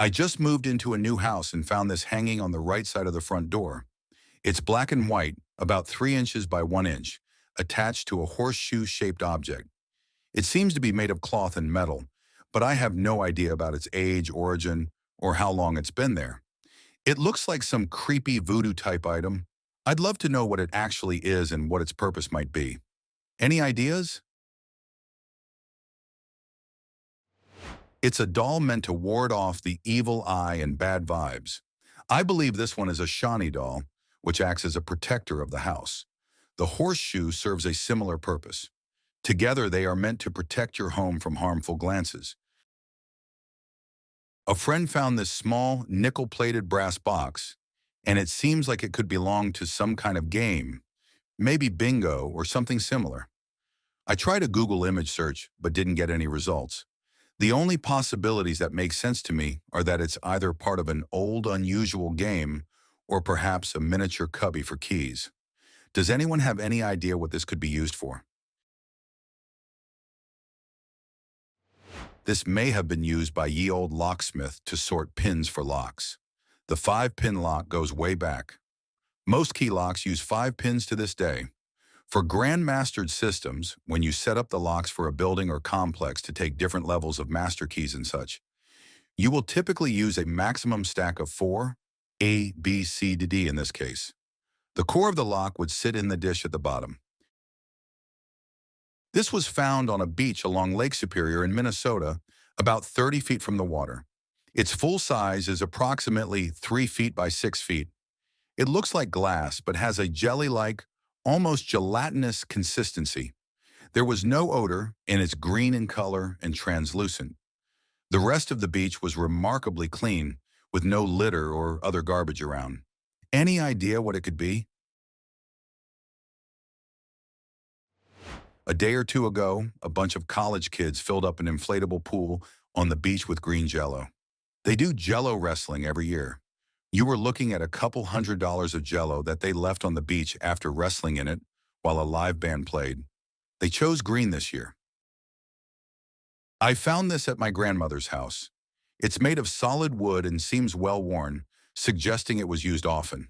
I just moved into a new house and found this hanging on the right side of the front door. It's black and white, about 3 inches by 1 inch, attached to a horseshoe-shaped object. It seems to be made of cloth and metal, but I have no idea about its age, origin, or how long it's been there. It looks like some creepy voodoo-type item. I'd love to know what it actually is and what its purpose might be. Any ideas? It's a doll meant to ward off the evil eye and bad vibes. I believe this one is a Shani doll, which acts as a protector of the house. The horseshoe serves a similar purpose. Together, they are meant to protect your home from harmful glances. A friend found this small, nickel-plated brass box, and it seems like it could belong to some kind of game, maybe bingo or something similar. I tried a Google image search, but didn't get any results. The only possibilities that make sense to me are that it's either part of an old, unusual game or perhaps a miniature cubby for keys. Does anyone have any idea what this could be used for? This may have been used by ye old locksmith to sort pins for locks. The 5-pin lock goes way back. Most key locks use 5 pins to this day. For grandmastered systems, when you set up the locks for a building or complex to take different levels of master keys and such, you will typically use a maximum stack of 4, A, B, C to D in this case. The core of the lock would sit in the dish at the bottom. This was found on a beach along Lake Superior in Minnesota, about 30 feet from the water. Its full size is approximately 3 feet by 6 feet. It looks like glass, but has a jelly-like, almost gelatinous consistency. There was no odor, and it's green in color and translucent. The rest of the beach was remarkably clean, with no litter or other garbage around. Any idea what it could be? A day or two ago, a bunch of college kids filled up an inflatable pool on the beach with green jello. They do jello wrestling every year. You were looking at a couple $100s of jello that they left on the beach after wrestling in it while a live band played. They chose green this year. I found this at my grandmother's house. It's made of solid wood and seems well worn, suggesting it was used often.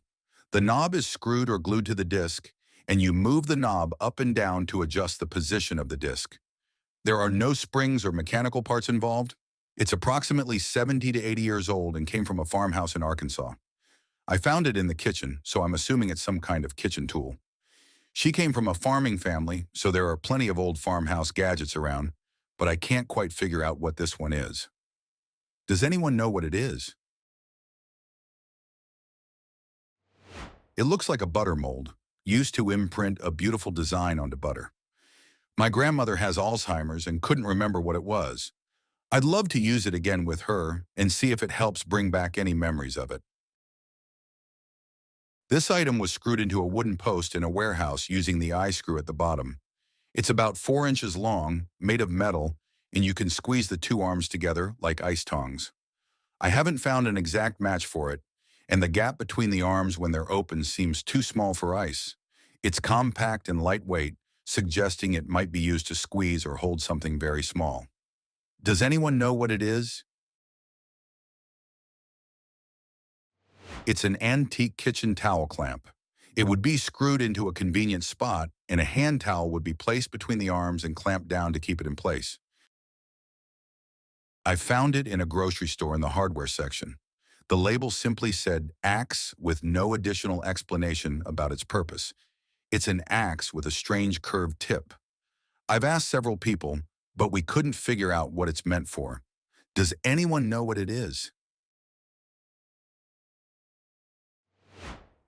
The knob is screwed or glued to the disc, and you move the knob up and down to adjust the position of the disc. There are no springs or mechanical parts involved. It's approximately 70 to 80 years old and came from a farmhouse in Arkansas. I found it in the kitchen, so I'm assuming it's some kind of kitchen tool. She came from a farming family, so there are plenty of old farmhouse gadgets around, but I can't quite figure out what this one is. Does anyone know what it is? It looks like a butter mold, used to imprint a beautiful design onto butter. My grandmother has Alzheimer's and couldn't remember what it was. I'd love to use it again with her and see if it helps bring back any memories of it. This item was screwed into a wooden post in a warehouse using the eye screw at the bottom. It's about 4 inches long, made of metal, and you can squeeze the two arms together like ice tongs. I haven't found an exact match for it, and the gap between the arms when they're open seems too small for ice. It's compact and lightweight, suggesting it might be used to squeeze or hold something very small. Does anyone know what it is? It's an antique kitchen towel clamp. It would be screwed into a convenient spot, and a hand towel would be placed between the arms and clamped down to keep it in place. I found it in a grocery store in the hardware section. The label simply said axe with no additional explanation about its purpose. It's an axe with a strange curved tip. I've asked several people, but we couldn't figure out what it's meant for. Does anyone know what it is?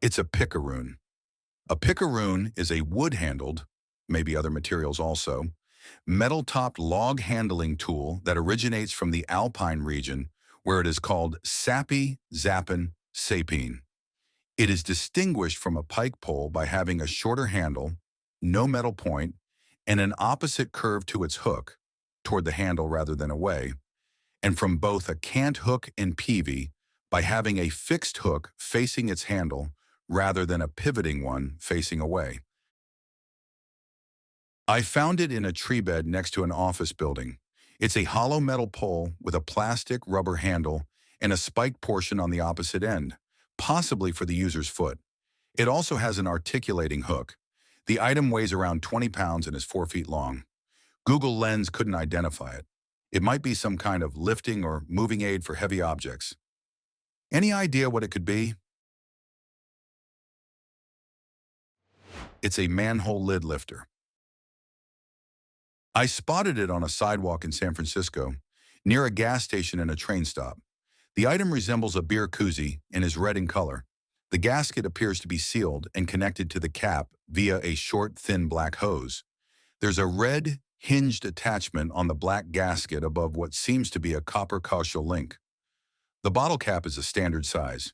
It's a picaroon. A picaroon is a wood-handled, maybe other materials also, metal-topped log handling tool that originates from the Alpine region, where it is called sappy, zappin, sapine. It is distinguished from a pike pole by having a shorter handle, no metal point, and an opposite curve to its hook, toward the handle rather than away, and from both a cant hook and peavey by having a fixed hook facing its handle rather than a pivoting one facing away. I found it in a tree bed next to an office building. It's a hollow metal pole with a plastic rubber handle and a spiked portion on the opposite end, possibly for the user's foot. It also has an articulating hook. The item weighs around 20 pounds and is 4 feet long. Google Lens couldn't identify it. It might be some kind of lifting or moving aid for heavy objects. Any idea what it could be? It's a manhole lid lifter. I spotted it on a sidewalk in San Francisco, near a gas station and a train stop. The item resembles a beer koozie and is red in color. The gasket appears to be sealed and connected to the cap via a short, thin black hose. There's a red, hinged attachment on the black gasket above what seems to be a copper caution link. The bottle cap is a standard size.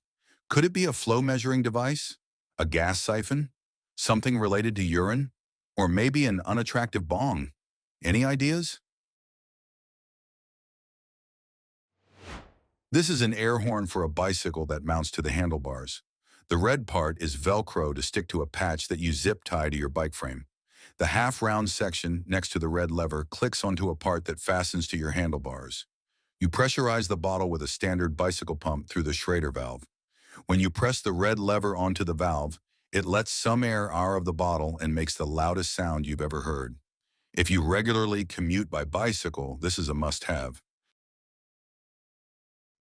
Could it be a flow measuring device? A gas siphon? Something related to urine? Or maybe an unattractive bong? Any ideas? This is an air horn for a bicycle that mounts to the handlebars. The red part is Velcro to stick to a patch that you zip tie to your bike frame. The half-round section next to the red lever clicks onto a part that fastens to your handlebars. You pressurize the bottle with a standard bicycle pump through the Schrader valve. When you press the red lever onto the valve, it lets some air out of the bottle and makes the loudest sound you've ever heard. If you regularly commute by bicycle, this is a must-have.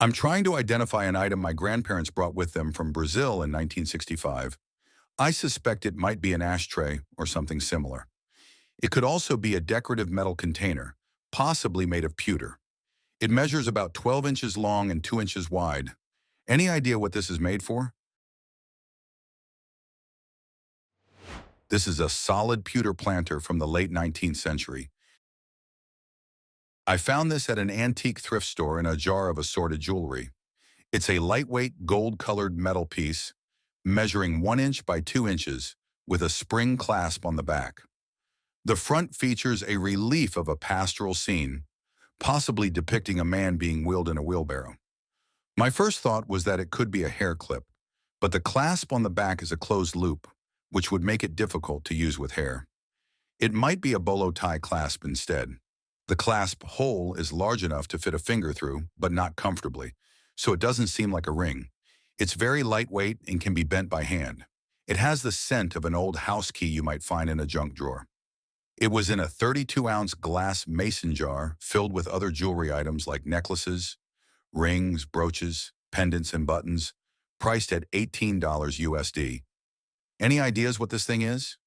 I'm trying to identify an item my grandparents brought with them from Brazil in 1965. I suspect it might be an ashtray or something similar. It could also be a decorative metal container, possibly made of pewter. It measures about 12 inches long and 2 inches wide. Any idea what this is made for? This is a solid pewter planter from the late 19th century. I found this at an antique thrift store in a jar of assorted jewelry. It's a lightweight gold-colored metal piece, measuring 1 inch by 2 inches, with a spring clasp on the back. The front features a relief of a pastoral scene, possibly depicting a man being wheeled in a wheelbarrow. My first thought was that it could be a hair clip, but the clasp on the back is a closed loop, which would make it difficult to use with hair. It might be a bolo tie clasp instead. The clasp hole is large enough to fit a finger through, but not comfortably, so it doesn't seem like a ring. It's very lightweight and can be bent by hand. It has the scent of an old house key you might find in a junk drawer. It was in a 32-ounce glass mason jar filled with other jewelry items like necklaces, rings, brooches, pendants, and buttons, priced at $18 USD. Any ideas what this thing is?